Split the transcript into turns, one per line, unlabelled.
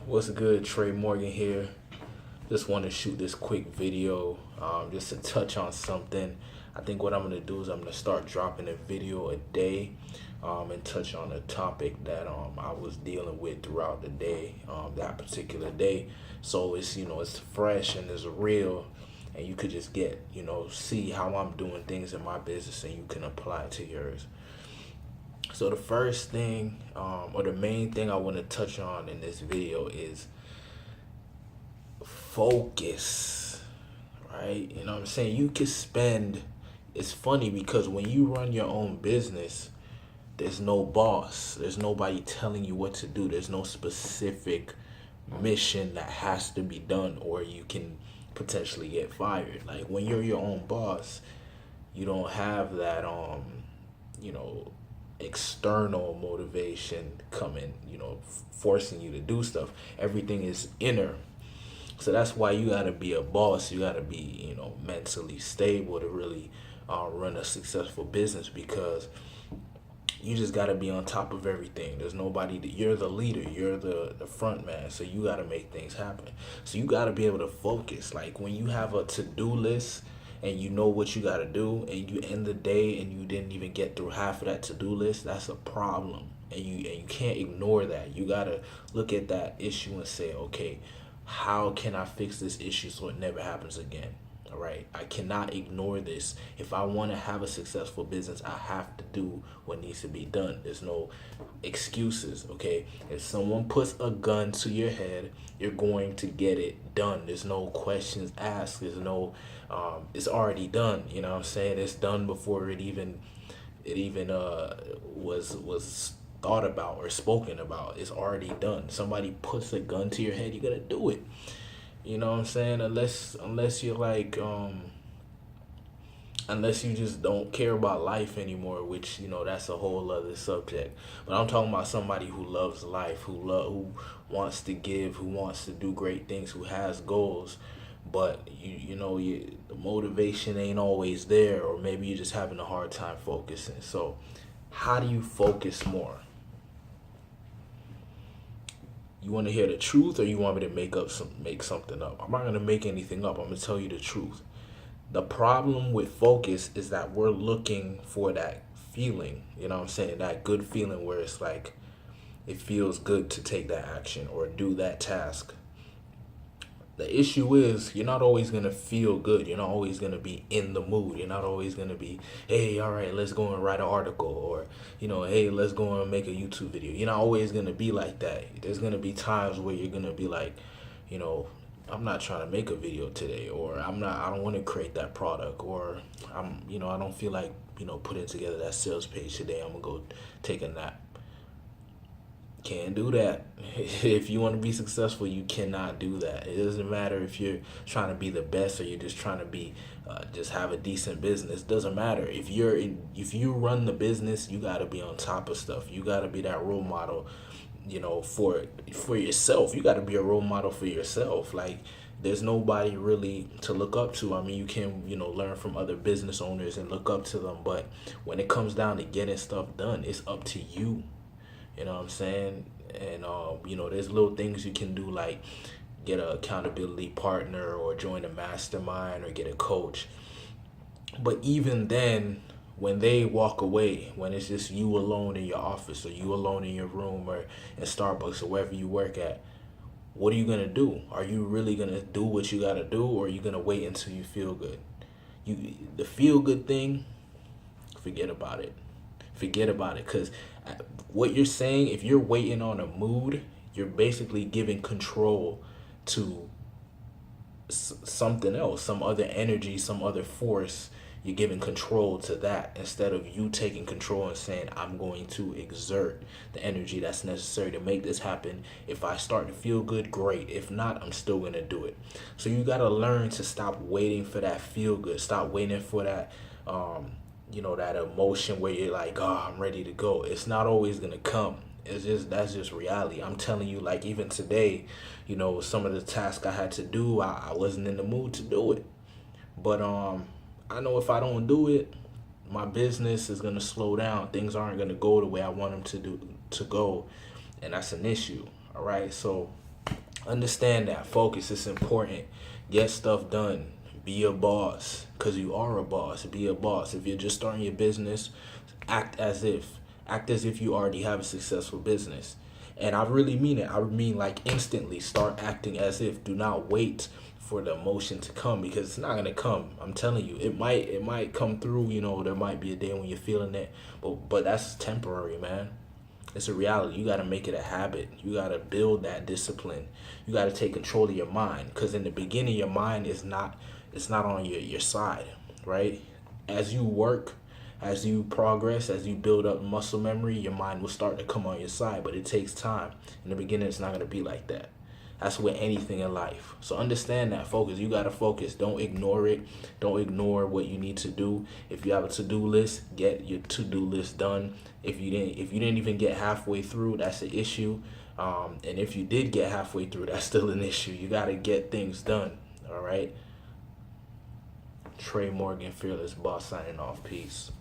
What's good? Trey Morgan here. Just want to shoot this quick video just to touch on something. I think what I'm going to do is I'm going to start dropping a video a day and touch on a topic that I was dealing with throughout the day, that particular day. So it's fresh and it's real, and you could just see how I'm doing things in my business and you can apply it to yours. So the first thing, or the main thing I want to touch on in this video is focus, right? You know what I'm saying? You can spend, it's funny because when you run your own business, there's no boss. There's nobody telling you what to do. There's no specific mission that has to be done or you can potentially get fired. Like when you're your own boss, you don't have that you know, external motivation coming, forcing you to do stuff. Everything is inner. So that's why you gotta be a boss. You gotta be, mentally stable to really run a successful business, because you just gotta be on top of everything. There's nobody that you're the leader, you're the front man, so you gotta make things happen. So you gotta be able to focus. Like when you have a to-do list and you know what you gotta do, and you end the day and you didn't even get through half of that to-do list, that's a problem. And you can't ignore that. You gotta look at that issue and say, okay, how can I fix this issue so it never happens again? All right. I cannot ignore this. If I want to have a successful business, I have to do what needs to be done. There's no excuses. Okay. If someone puts a gun to your head, you're going to get it done. There's no questions asked. There's no, it's already done. You know what I'm saying? It's done before it even was thought about or spoken about. It's already done. Somebody puts a gun to your head, you're gonna do it. You know what I'm saying? Unless you're like unless you just don't care about life anymore, which that's a whole other subject. But I'm talking about somebody who loves life, who wants to give, who wants to do great things, who has goals. But the motivation ain't always there, or maybe you're just having a hard time focusing. So how do you focus more? You want to hear the truth, or you want me to make something up? I'm not gonna make anything up. I'm gonna tell you the truth. The problem with focus is that we're looking for that feeling. You know what I'm saying? That good feeling where it's like it feels good to take that action or do that task. The issue is you're not always going to feel good. You're not always going to be in the mood. You're not always going to be, hey, all right, let's go and write an article, or, hey, let's go and make a YouTube video. You're not always going to be like that. There's going to be times where you're going to be like, you know, I'm not trying to make a video today, or I don't want to create that product, or I don't feel like, putting together that sales page today. I'm going to go take a nap. Can't do that. If you want to be successful, you cannot do that. It doesn't matter if you're trying to be the best or you're just trying to be just have a decent business. It doesn't matter. If you run the business, you got to be on top of stuff. You got to be that role model, for yourself. You got to be a role model for yourself. Like there's nobody really to look up to. I mean, you can, learn from other business owners and look up to them, but when it comes down to getting stuff done, it's up to you. You know what I'm saying? And there's little things you can do, like get an accountability partner or join a mastermind or get a coach. But even then, when they walk away, when it's just you alone in your office or you alone in your room or in Starbucks or wherever you work at, what are you gonna do? Are you really gonna do what you gotta do, or are you gonna wait until you feel good? The feel good thing, forget about it. Forget about it, because what you're saying, if you're waiting on a mood, you're basically giving control to something else, some other energy, some other force. You're giving control to that instead of you taking control and saying, I'm going to exert the energy that's necessary to make this happen. If I start to feel good, great. If not, I'm still going to do it. So you got to learn to stop waiting for that feel good. Stop waiting for that that emotion where you're like, oh, I'm ready to go. It's not always gonna come. That's just reality. I'm telling you, like even today, some of the tasks I had to do, I wasn't in the mood to do it. But I know if I don't do it, my business is gonna slow down. Things aren't gonna go the way I want them to go, and that's an issue. All right, so Understand that focus is important. Get stuff done. Be a boss, because you are a boss. Be a boss. If you're just starting your business, act as if. Act as if you already have a successful business. And I really mean it. I mean, like, instantly start acting as if. Do not wait for the emotion to come, because it's not gonna come. I'm telling you, it might come through. There might be a day when you're feeling it, but that's temporary, man. It's a reality. You got to make it a habit. You got to build that discipline. You got to take control of your mind, because in the beginning your mind is not, it's not on your side, right? As you work, as you progress, as you build up muscle memory, your mind will start to come on your side, but it takes time. In the beginning it's not going to be like that. That's with anything in life. So understand that focus. You gotta focus. Don't ignore it. Don't ignore what you need to do. If you have a to-do list, get your to-do list done. If you didn't even get halfway through, that's an issue. And if you did get halfway through, that's still an issue. You gotta get things done. All right. Trey Morgan, Fearless Boss, signing off. Peace.